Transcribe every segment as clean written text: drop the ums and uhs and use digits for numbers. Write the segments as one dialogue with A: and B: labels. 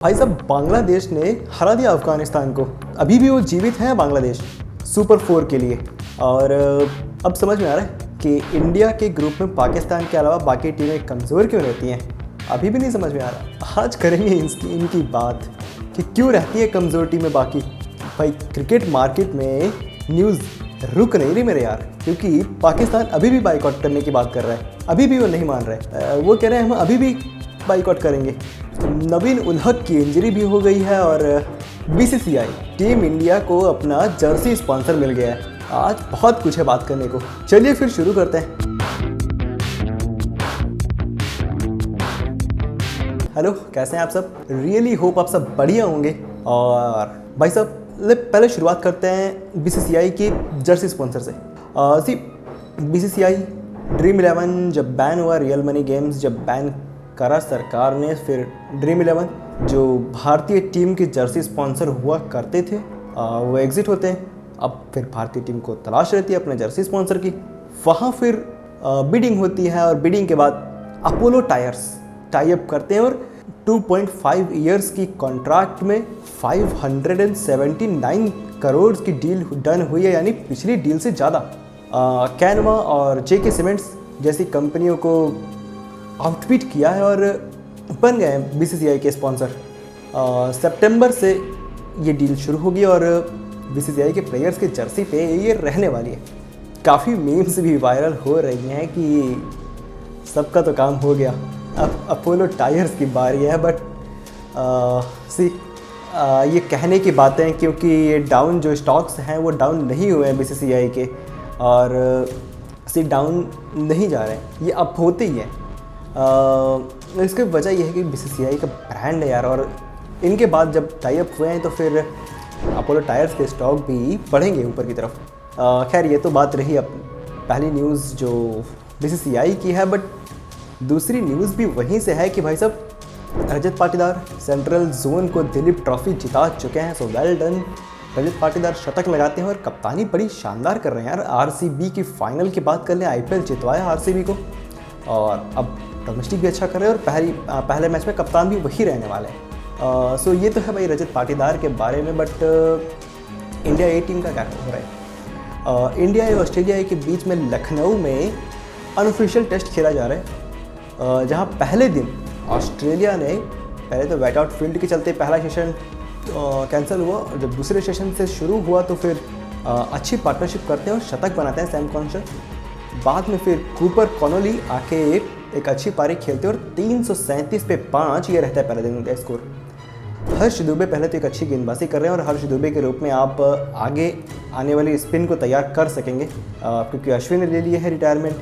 A: भाई साहब, बांग्लादेश ने हरा दिया अफगानिस्तान को। अभी भी वो जीवित हैं बांग्लादेश सुपर 4 के लिए। और अब समझ में आ रहा है कि इंडिया के ग्रुप में पाकिस्तान के अलावा बाकी टीमें कमज़ोर क्यों रहती हैं। अभी भी नहीं समझ में आ रहा। आज करेंगे इनकी बात कि क्यों रहती है कमज़ोर टीमें बाकी। भाई, क्रिकेट मार्केट में न्यूज़ रुक नहीं रही मेरे यार, क्योंकि पाकिस्तान अभी भी बाइकआउट करने की बात कर रहा है। अभी भी वो नहीं मान रहे। वो कह रहे हैं हम अभी भी बाइकआउट करेंगे। नवीन उल हक की इंजरी भी हो गई है और बीसीसीआई टीम इंडिया को अपना जर्सी स्पॉन्सर मिल गया है। आज बहुत कुछ है बात करने को। चलिए फिर शुरू करते हैं। हेलो, कैसे हैं आप सब? रियली होप आप सब बढ़िया होंगे। और भाई साहब, पहले शुरुआत करते हैं बीसीसीआई की जर्सी स्पॉन्सर से। बीसीसीआई ड्रीम 11 जब बैन हुआ, रियल मनी गेम्स जब बैन करा सरकार ने, फिर ड्रीम 11 जो भारतीय टीम की जर्सी स्पॉन्सर हुआ करते थे वो एग्जिट होते हैं। अब फिर भारतीय टीम को तलाश रहती है अपने जर्सी स्पॉन्सर की। वहाँ फिर बिडिंग होती है और बिडिंग के बाद अपोलो टायर्स टाई अप करते हैं और 2.5 ईयर्स की कॉन्ट्रैक्ट में 579 करोड़ की डील डन हुई है, यानी पिछली डील से ज़्यादा। कैनवा और जेके सीमेंट्स जैसी कंपनियों को आउटफिट किया है और बन गए हैं बीसीसीआई के स्पॉन्सर। सितंबर से ये डील शुरू होगी और बीसीसीआई के प्लेयर्स के जर्सी पे ये रहने वाली है। काफ़ी मीम्स भी वायरल हो रही हैं कि सबका तो काम हो गया, अब अपोलो टायर्स की बारी है। बट ये कहने की बातें, क्योंकि ये डाउन जो स्टॉक्स हैं वो डाउन नहीं हुए हैं बीसीसीआई के, और डाउन नहीं जा रहे हैं, ये अब होते ही हैं। इसकी वजह यह है कि बीसीसीआई का ब्रांड है यार, और इनके बाद जब टाई अप हुए हैं तो फिर अपोलो टायर्स के स्टॉक भी बढ़ेंगे ऊपर की तरफ। खैर, ये तो बात रही अब पहली न्यूज़ जो बीसीसीआई की है। बट दूसरी न्यूज़ भी वहीं से है कि भाई साहब, रजत पाटीदार सेंट्रल जोन को दिलीप ट्रॉफी जिता चुके हैं। So well done. Rajat Patidar शतक लगाते हैं और कप्तानी बड़ी शानदार कर रहे हैं यार। आरसीबी की फाइनल की बात कर लें, आईपीएल जितवाया आरसीबी को, और अब डोमेस्टिक भी अच्छा कर रहे हैं और पहले मैच में कप्तान भी वही रहने वाले हैं। सो ये तो है भाई रजत पाटीदार के बारे में। बट इंडिया ए टीम का क्या हो रहा है? इंडिया और ऑस्ट्रेलिया के बीच में लखनऊ में अनऑफिशियल टेस्ट खेला जा रहा है, जहां पहले दिन ऑस्ट्रेलिया ने पहले तो वेट आउट फील्ड के चलते पहला सेशन कैंसिल हुआ, और जब दूसरे सेशन से शुरू हुआ तो फिर अच्छी पार्टनरशिप करते हैं और शतक बनाते हैं सैम कॉन्शन। बाद में फिर कूपर कॉनोली आके एक अच्छी पारी खेलते हैं और 337 पे 5 ये रहता है पहले दिन का स्कोर। हर्ष दुबे पहले तो एक अच्छी गेंदबाजी कर रहे हैं और हर्ष दुबे के रूप में आप आगे आने वाली स्पिन को तैयार कर सकेंगे, क्योंकि अश्विन ने ले लिए है रिटायरमेंट।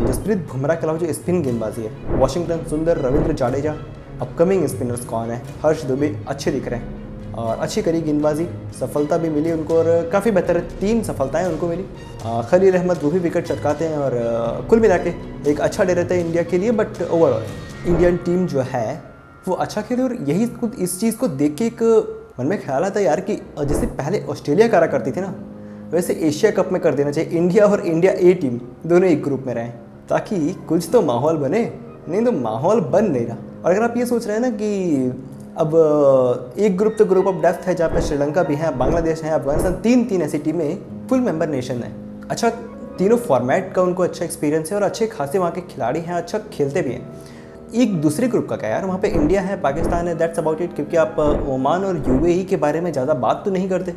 A: जसप्रीत बुमराह के अलावा जो स्पिन गेंदबाजी है, वाशिंगटन सुंदर, रविंद्र जाडेजा, अपकमिंग स्पिनर्स कौन है? हर्ष दुबे अच्छे दिख रहे हैं और अच्छी करी गेंदबाजी, सफलता भी मिली उनको और काफ़ी बेहतर 3 सफलताएं उनको मिली। खलील अहमद वो भी विकेट चटकाते हैं और कुल मिला के एक अच्छा डे रहता है इंडिया के लिए। बट ओवरऑल इंडियन टीम जो है वो अच्छा खेले, और यही खुद इस चीज़ को देख के एक मन में ख्याल आता है यार कि जैसे पहले ऑस्ट्रेलिया करा करती थी ना, वैसे एशिया कप में कर देना चाहिए। इंडिया और इंडिया ए टीम दोनों एक ग्रुप में रहें, ताकि कुछ तो माहौल बने। नहीं तो माहौल बन नहीं रहा। और अगर आप ये सोच रहे हैं ना कि अब एक ग्रुप तो ग्रुप ऑफ डेथ है, जहाँ पे श्रीलंका भी है, बांग्लादेश है, अफगानिस्तान, तीन ऐसी टीमें फुल मेंबर नेशन है। अच्छा, तीनों फॉर्मेट का उनको अच्छा एक्सपीरियंस है और अच्छे खासे वहाँ के खिलाड़ी हैं, अच्छा खेलते भी हैं। एक दूसरे ग्रुप का क्या यार, वहाँ पे इंडिया है, पाकिस्तान है, दैट्स अबाउट इट। क्योंकि आप ओमान और यूएई के बारे में ज़्यादा बात तो नहीं करते।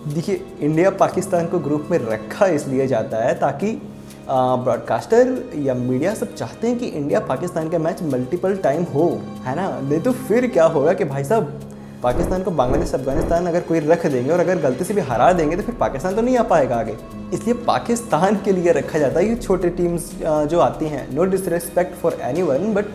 A: देखिए, इंडिया पाकिस्तान को ग्रुप में रखा इसलिए जाता है ताकि ब्रॉडकास्टर या मीडिया सब चाहते हैं कि इंडिया पाकिस्तान का मैच मल्टीपल टाइम हो, है ना। नहीं तो फिर क्या होगा कि भाई साहब, पाकिस्तान को बांग्लादेश अफगानिस्तान अगर कोई रख देंगे और अगर गलती से भी हरा देंगे तो फिर पाकिस्तान तो नहीं आ पाएगा आगे। इसलिए पाकिस्तान के लिए रखा जाता है। ये छोटे टीम्स जो आती हैं, no disrespect for anyone, but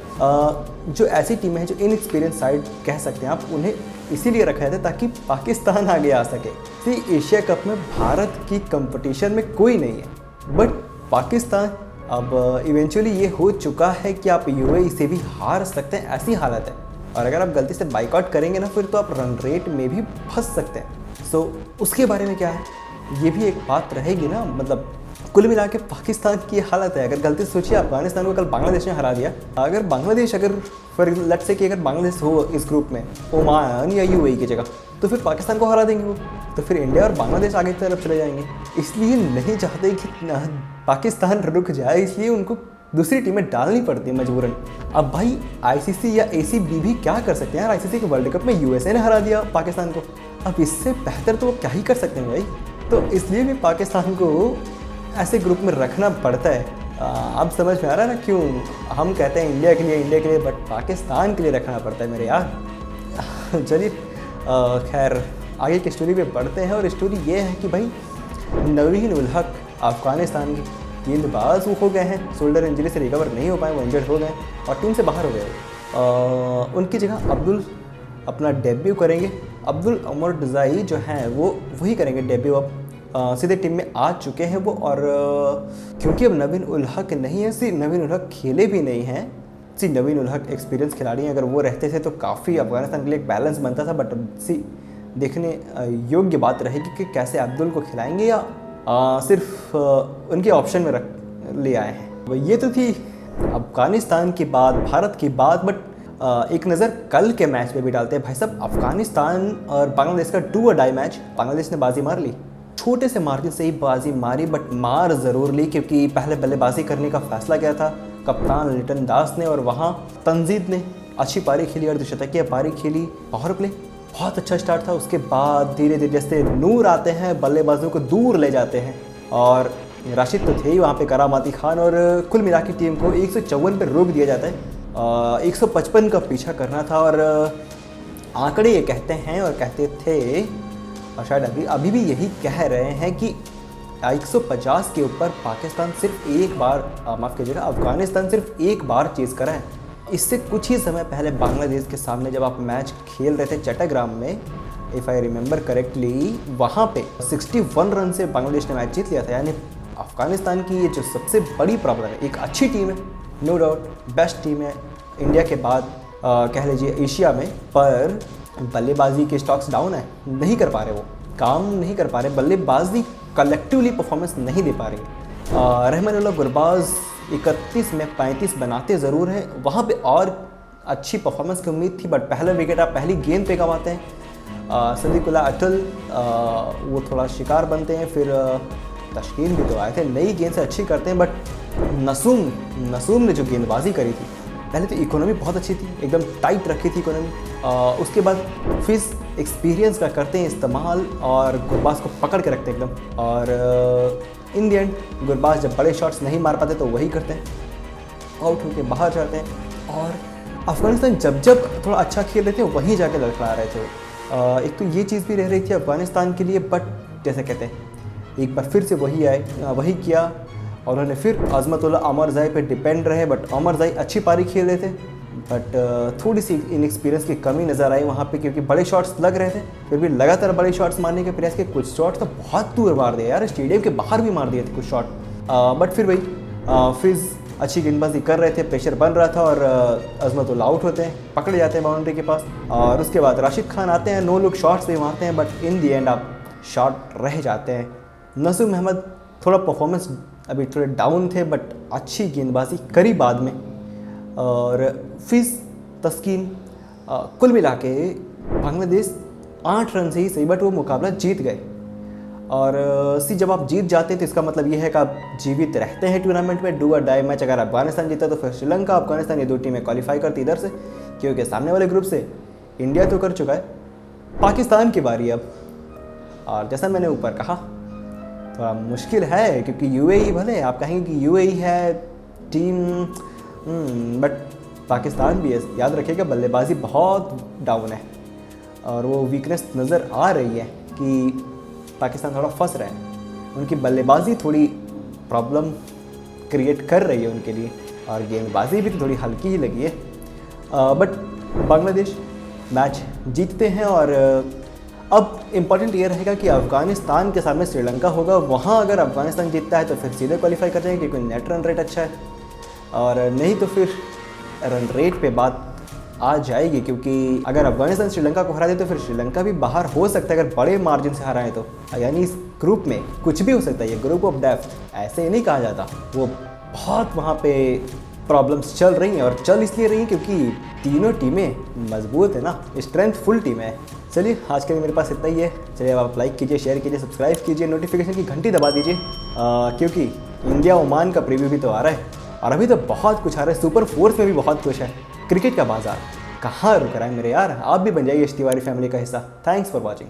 A: जो ऐसी टीमें हैं जो इनएक्सपीरियंस साइड कह सकते हैं आप, उन्हें इसीलिए रखा जाता है ताकि पाकिस्तान आगे आ सके। एशिया कप में भारत की कंपटीशन में कोई नहीं है, बट पाकिस्तान अब इवेंचुअली ये हो चुका है कि आप यूएई से भी हार सकते हैं, ऐसी हालत है। और अगर आप गलती से बाइकआउट करेंगे ना, फिर तो आप रन रेट में भी फंस सकते हैं। सो उसके बारे में क्या है, ये भी एक बात रहेगी ना। मतलब कुल मिला के पाकिस्तान की हालत है। अगर गलती से सोचिए, अफगानिस्तान को कल बांग्लादेश ने हरा दिया, अगर बांग्लादेश फॉर लेट्स से कि अगर बांग्लादेश हो इस ग्रुप में ओमान या यूएई की जगह, तो फिर पाकिस्तान को हरा देंगे वो, तो फिर इंडिया और बांग्लादेश आगे की तरफ चले जाएंगे। इसलिए नहीं चाहते कि पाकिस्तान रुक जाए, इसलिए उनको दूसरी टीमें डालनी पड़ती है मजबूरन। अब भाई आईसीसी या एसीबी भी क्या कर सकते हैं यार, आईसीसी के वर्ल्ड कप में यूएसए ने हरा दिया पाकिस्तान को, अब इससे बेहतर तो वो क्या ही कर सकते हैं भाई। तो इसलिए भी पाकिस्तान को ऐसे ग्रुप में रखना पड़ता है। अब समझ में आ रहा है ना क्यों हम कहते हैं इंडिया के लिए, बट पाकिस्तान के लिए रखना पड़ता है मेरे यार। चलिए खैर आगे की स्टोरी पे बढ़ते हैं, और स्टोरी ये है कि भाई नवीन उल हक अफ़गानिस्तान के गेंदबाज वो हो गए हैं, शोल्डर इंजरी से रिकवर नहीं हो पाए, वो इंजर्ड हो गए और टीम से बाहर हो गए। उनकी जगह अब्दुल अपना डेब्यू करेंगे। अब्दुल उमर डज़ाई जो हैं वो वही करेंगे डेब्यू, अब सीधे टीम में आ चुके हैं वो। और क्योंकि अब नवीन उल हक नहीं है, सिर्फ नवीन उल हक खेले भी नहीं हैं, सिर्फ नवीन उल हक एक्सपीरियंस खिलाड़ी हैं, अगर वो रहते थे तो काफ़ी अफगानिस्तान के लिए एक बैलेंस बनता था। बट देखने योग्य बात रहेगी कि कैसे अब्दुल को खिलाएंगे या सिर्फ उनके ऑप्शन में रख ले आए हैं। ये तो थी अफगानिस्तान की बात, भारत की बात। बट एक नज़र कल के मैच पे भी डालते हैं। भाई साहब, अफगानिस्तान और बांग्लादेश का डू और डाई मैच, बांग्लादेश ने बाजी मार ली, छोटे से मार्जिन से ही बाजी मारी, बट मार ज़रूर ली, क्योंकि पहले बल्लेबाजी करने का फैसला किया था कप्तान लिटन दास ने, और वहाँ तंजीद ने अच्छी पारी खेली, अर्धशतकीय पारी खेली, पावर प्ले बहुत अच्छा स्टार्ट था। उसके बाद धीरे धीरे जैसे नूर आते हैं, बल्लेबाजों को दूर ले जाते हैं, और राशिद तो थे ही वहाँ पे, करामाती खान, और कुल मिला की टीम को 154 पे रोक दिया जाता है। 155 का पीछा करना था, और आंकड़े ये कहते हैं और कहते थे, और शायद अभी भी यही कह रहे हैं कि 150 के ऊपर पाकिस्तान सिर्फ एक बार, माफ़ कीजिएगा, अफगानिस्तान सिर्फ एक बार चेज़ करा है। इससे कुछ ही समय पहले बांग्लादेश के सामने जब आप मैच खेल रहे थे चट्टाग्राम में, इफ़ आई रिमेंबर करेक्टली, वहाँ पे 61 रन से बांग्लादेश ने मैच जीत लिया था। यानी अफगानिस्तान की ये जो सबसे बड़ी प्रॉब्लम है, एक अच्छी टीम है, नो डाउट बेस्ट टीम है इंडिया के बाद, कह लीजिए एशिया में, पर बल्लेबाजी के स्टॉक्स डाउन है, नहीं कर पा रहे, वो काम नहीं कर पा रहे, बल्लेबाजी कलेक्टिवली परफॉर्मेंस नहीं दे पा रही। रहमानुल्लाह गुरबाज 31 में 35 बनाते ज़रूर हैं, वहाँ पे और अच्छी परफॉर्मेंस की उम्मीद थी, बट पहला विकेट आप पहली गेंद पे गंवाते हैं। सदीकुल्लाह अटल वो थोड़ा शिकार बनते हैं, फिर तशकील भी तो आए थे, नई गेंद से अच्छी करते हैं, बट नसूम ने जो गेंदबाजी करी थी, पहले तो इकोनॉमी बहुत अच्छी थी, एकदम टाइट रखी थी इकोनॉमी, उसके बाद फिर एक्सपीरियंस का करते हैं इस्तेमाल, और गुरबाज को पकड़ के रखते हैं एकदम, और इन द एंड गुरबाज जब बड़े शॉट्स नहीं मार पाते तो वही करते हैं, आउट होकर बाहर जाते हैं। और अफगानिस्तान जब थोड़ा अच्छा खेल रहे थे वहीं जाके लड़खड़ा रहे थे। एक तो ये चीज़ भी रह रही थी अफगानिस्तान के लिए, बट जैसे कहते हैं एक बार फिर से वही किया, और उन्होंने फिर अजमतुल्लाह अमरज़ाई पे डिपेंड रहे, बट अमरज़ाई अच्छी पारी खेल रहे थे, बट थोड़ी सी इनएक्सपीरियंस की कमी नज़र आई वहाँ पे, क्योंकि बड़े शॉट्स लग रहे थे, फिर भी लगातार बड़े शॉट्स मारने के प्रयास के, कुछ शॉट्स तो बहुत दूर मार दिए यार, स्टेडियम के बाहर भी मार दिए थे कुछ शॉट, बट फिर वही फिज अच्छी गेंदबाजी कर रहे थे, प्रेशर बन रहा था, और अजमतुल्लाह आउट होते हैं, पकड़े जाते हैं बाउंड्री के पास, और उसके बाद राशिद खान आते हैं, 9 लोग शॉट्स भी मारते हैं, बट इन दी एंड आप शॉट रह जाते हैं। नसीम अहमद थोड़ा परफॉर्मेंस अभी थोड़े डाउन थे, बट अच्छी गेंदबाजी करी बाद में, और फिज तस्कीन, कुल मिला के बांग्लादेश 8 रन से ही सही, बट वो मुकाबला जीत गए। और जब आप जीत जाते हैं तो इसका मतलब ये है कि आप जीवित रहते हैं टूर्नामेंट में। डू और डाई मैच अगर अफगानिस्तान जीता तो फिर श्रीलंका, अफगानिस्तान, ये 2 टीमें क्वालिफाई करती इधर से, क्योंकि सामने वाले ग्रुप से इंडिया तो कर चुका है, पाकिस्तान की बारी अब। और जैसा मैंने ऊपर कहा, थोड़ा मुश्किल है, क्योंकि यूएई, भले आप कहेंगे कि यूएई है टीम, बट पाकिस्तान भी है, याद रखिएगा बल्लेबाजी बहुत डाउन है, और वो वीकनेस नज़र आ रही है कि पाकिस्तान थोड़ा फंस रहा है, उनकी बल्लेबाजी थोड़ी प्रॉब्लम क्रिएट कर रही है उनके लिए, और गेंदबाजी भी तो थोड़ी हल्की ही लगी है, बट बांग्लादेश मैच जीतते हैं। और अब इम्पॉर्टेंट ये रहेगा कि अफ़गानिस्तान के सामने श्रीलंका होगा, वहाँ अगर अफ़गानिस्तान जीतता है तो फिर सीधे क्वालिफाई कर जाएंगे, क्योंकि नेट रन रेट अच्छा है, और नहीं तो फिर रन रेट पे बात आ जाएगी, क्योंकि अगर अफगानिस्तान श्रीलंका को हरा दे तो फिर श्रीलंका भी बाहर हो सकता है अगर बड़े मार्जिन से हराए तो। यानी इस ग्रुप में कुछ भी हो सकता है, ये ग्रुप ऑफ डेथ ऐसे ही नहीं कहा जाता। वो बहुत वहाँ पे प्रॉब्लम्स चल रही हैं, और चल इसलिए रही हैं क्योंकि तीनों टीमें मजबूत है ना, स्ट्रेंथफुल टीम है। चलिए आज के लिए मेरे पास इतना ही है। चलिए अब आप लाइक कीजिए, शेयर कीजिए, सब्सक्राइब कीजिए, नोटिफिकेशन की घंटी दबा दीजिए, क्योंकि इंडिया ओमान का प्रीव्यू भी तो आ रहा है और अभी तो बहुत कुछ आ रहा है। सुपर फोर्स में भी बहुत कुछ है। क्रिकेट का बाजार कहाँ रुक रहा है मेरे यार, आप भी बन जाइए इस तिवारी फैमिली का हिस्सा। Thanks for watching.